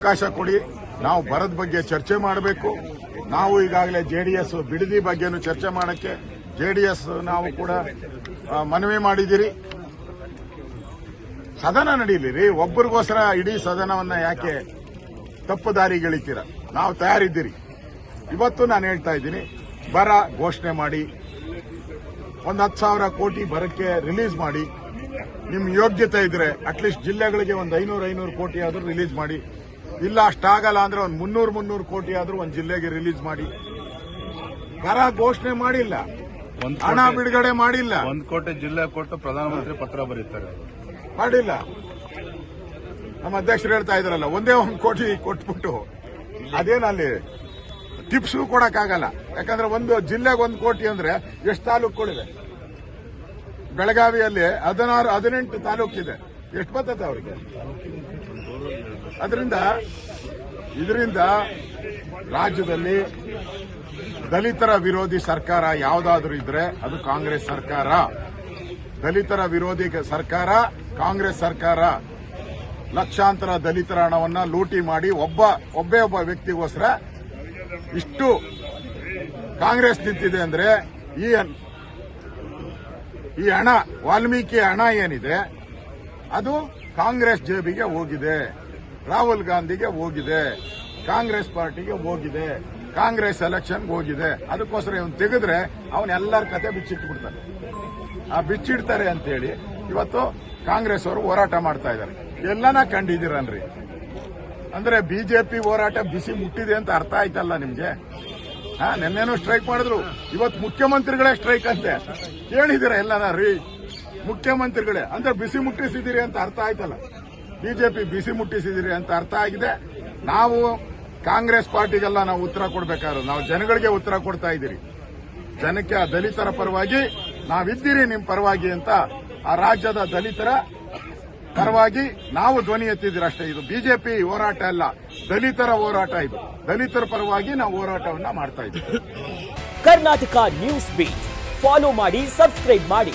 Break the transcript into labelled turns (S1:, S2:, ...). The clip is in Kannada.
S1: ಅವಕಾಶ ಕೊಡಿ. ನಾವು ಬರದ ಬಗ್ಗೆ ಚರ್ಚೆ ಮಾಡಬೇಕು. ನಾವು ಈಗಾಗಲೇ ಜೆಡಿಎಸ್ ಬಿಡದಿ ಬಗ್ಗೆನೂ ಚರ್ಚೆ ಮಾಡಕ್ಕೆ ಜೆಡಿಎಸ್ ನಾವು ಕೂಡ ಮನವಿ ಮಾಡಿದಿರಿ. ಸದನ ನಡೀಲಿ. ಒಬ್ಬರಿಗೋಸ್ಕರ ಇಡೀ ಸದನವನ್ನ ಯಾಕೆ ತಪ್ಪು ದಾರಿಗೆಳಿತೀರ? ನಾವು ತಯಾರಿದ್ದೀರಿ. ಇವತ್ತು ನಾನು ಹೇಳ್ತಾ ಇದ್ದೀನಿ, ಬರ ಘೋಷಣೆ ಮಾಡಿ, ಒಂದು 10,000 ಕೋಟಿ ಬರಕ್ಕೆ ರಿಲೀಸ್ ಮಾಡಿ. ನಿಮ್ ಯೋಗ್ಯತೆ ಇದ್ರೆ ಅಟ್ಲೀಸ್ಟ್ ಜಿಲ್ಲೆಗಳಿಗೆ ಒಂದು 500 ಕೋಟಿ ಆದ್ರೂ ರಿಲೀಸ್ ಮಾಡಿ. ಇಲ್ಲ ಅಷ್ಟಾಗಲ್ಲ ಅಂದ್ರೆ ಒಂದು 300 ಕೋಟಿ ಆದ್ರೂ ಒಂದು ಜಿಲ್ಲೆಗೆ ರಿಲೀಸ್ ಮಾಡಿ. ಬರ ಘೋಷಣೆ ಮಾಡಿಲ್ಲ, ಹಣ ಬಿಡುಗಡೆ ಮಾಡಿಲ್ಲ.
S2: 1 ಕೋಟಿ ಜಿಲ್ಲೆ ಕೊಟ್ಟು ಪ್ರಧಾನಮಂತ್ರಿ ಪತ್ರ ಬರೀತಾರೆ,
S1: ಮಾಡಿಲ್ಲ. ನಮ್ಮ ಅಧ್ಯಕ್ಷರು ಹೇಳ್ತಾ ಇದ್ರಲ್ಲ, ಒಂದೇ 1 ಕೋಟಿ ಕೊಟ್ಬಿಟ್ಟು ಅದೇನಲ್ಲಿ ಟಿಪ್ಸ್ ಕೊಡಕ್ಕಾಗಲ್ಲ. ಯಾಕಂದ್ರೆ ಒಂದು ಜಿಲ್ಲೆಗೆ 1 ಕೋಟಿ ಅಂದ್ರೆ ಎಷ್ಟು ತಾಲೂಕುಗಳಿವೆ? ಬೆಳಗಾವಿಯಲ್ಲಿ 18 ತಾಲೂಕಿದೆ. ಎಷ್ಟು ಬರ್ತದೆ ಅವರಿಗೆ? ಇದರಿಂದ ರಾಜ್ಯದಲ್ಲಿ ದಲಿತರ ವಿರೋಧಿ ಸರ್ಕಾರ ಯಾವುದಾದ್ರೂ ಇದ್ರೆ ಅದು ಕಾಂಗ್ರೆಸ್ ಸರ್ಕಾರ. ದಲಿತರ ವಿರೋಧಿ ಸರ್ಕಾರ ಕಾಂಗ್ರೆಸ್ ಸರ್ಕಾರ. ಲಕ್ಷಾಂತರ ದಲಿತರ ಹಣವನ್ನ ಲೂಟಿ ಮಾಡಿ ಒಬ್ಬ ವ್ಯಕ್ತಿಗೋಸ್ಕರ ಇಷ್ಟು ಕಾಂಗ್ರೆಸ್ ನಿಂತಿದೆ ಅಂದ್ರೆ ಈ ಹಣ, ವಾಲ್ಮೀಕಿ ಹಣ ಏನಿದೆ ಅದು ಕಾಂಗ್ರೆಸ್ ಜೇಬಿಗೆ ಹೋಗಿದೆ, ರಾಹುಲ್ ಗಾಂಧಿಗೆ ಹೋಗಿದೆ, ಕಾಂಗ್ರೆಸ್ ಪಾರ್ಟಿಗೆ ಹೋಗಿದೆ, ಕಾಂಗ್ರೆಸ್ ಎಲೆಕ್ಷನ್ಗೆ ಹೋಗಿದೆ. ಅದಕ್ಕೋಸ್ಕರ ಇವನು ತೆಗೆದ್ರೆ ಅವನೆಲ್ಲರ ಕತೆ ಬಿಚ್ಚಿಟ್ಬಿಡ್ತಾನೆ. ಆ ಬಿಚ್ಚಿಡ್ತಾರೆ ಅಂತೇಳಿ ಇವತ್ತು ಕಾಂಗ್ರೆಸ್ ಅವರು ಹೋರಾಟ ಮಾಡ್ತಾ ಇದ್ದಾರೆ. ಎಲ್ಲನ ಕಂಡಿದ್ದೀರನ್ರಿ. ಅಂದ್ರೆ ಬಿಜೆಪಿ ಹೋರಾಟ ಬಿಸಿ ಮುಟ್ಟಿದೆ ಅಂತ ಅರ್ಥ ಆಯ್ತಲ್ಲ ನಿಮ್ಗೆ? ನಿನ್ನೇನು ಸ್ಟ್ರೈಕ್ ಮಾಡಿದ್ರು, ಇವತ್ತು ಮುಖ್ಯಮಂತ್ರಿಗಳೇ ಸ್ಟ್ರೈಕ್ ಅಂತೆ. ಕೇಳಿದಿರ ಎಲ್ಲನ ರೀ? ಮುಖ್ಯಮಂತ್ರಿಗಳೇ ಅಂದ್ರೆ ಬಿಸಿ ಮುಟ್ಟಿಸಿದಿರಿ ಅಂತ ಅರ್ಥ ಆಯ್ತಲ್ಲ. ಬಿಜೆಪಿ ಬಿಸಿ ಮುಟ್ಟಿಸಿದಿರಿ ಅಂತ ಅರ್ಥ ಆಗಿದೆ. ನಾವು ಕಾಂಗ್ರೆಸ್ ಪಾರ್ಟಿಗೆಲ್ಲ ನಾವು ಉತ್ತರ ಕೊಡಬೇಕಾದ್ರು ನಾವು ಜನಗಳಿಗೆ ಉತ್ತರ ಕೊಡ್ತಾ ಇದ್ದೀರಿ. ಜನಕ್ಕೆ ಆ ದಲಿತರ ಪರವಾಗಿ ನಾವಿದ್ದೀರಿ, ನಿಮ್ ಪರವಾಗಿ ಅಂತ ಆ ರಾಜ್ಯದ ದಲಿತರ ಪರವಾಗಿ ನಾವು ಧ್ವನಿ ಎತ್ತಿದ್ದೀರಿ ಅಷ್ಟೇ. ಇದು ಬಿಜೆಪಿ ಹೋರಾಟ ಅಲ್ಲ, ದಲಿತರ ಹೋರಾಟ. ಇದು ದಲಿತರ ಪರವಾಗಿ ನಾವು ಹೋರಾಟವನ್ನ ಮಾಡ್ತಾ ಇದ್ದೀವಿ.
S3: ಕರ್ನಾಟಕ ನ್ಯೂಸ್ ಬೀಟ್ ಫಾಲೋ ಮಾಡಿ, ಸಬ್ಸ್ಕ್ರೈಬ್ ಮಾಡಿ.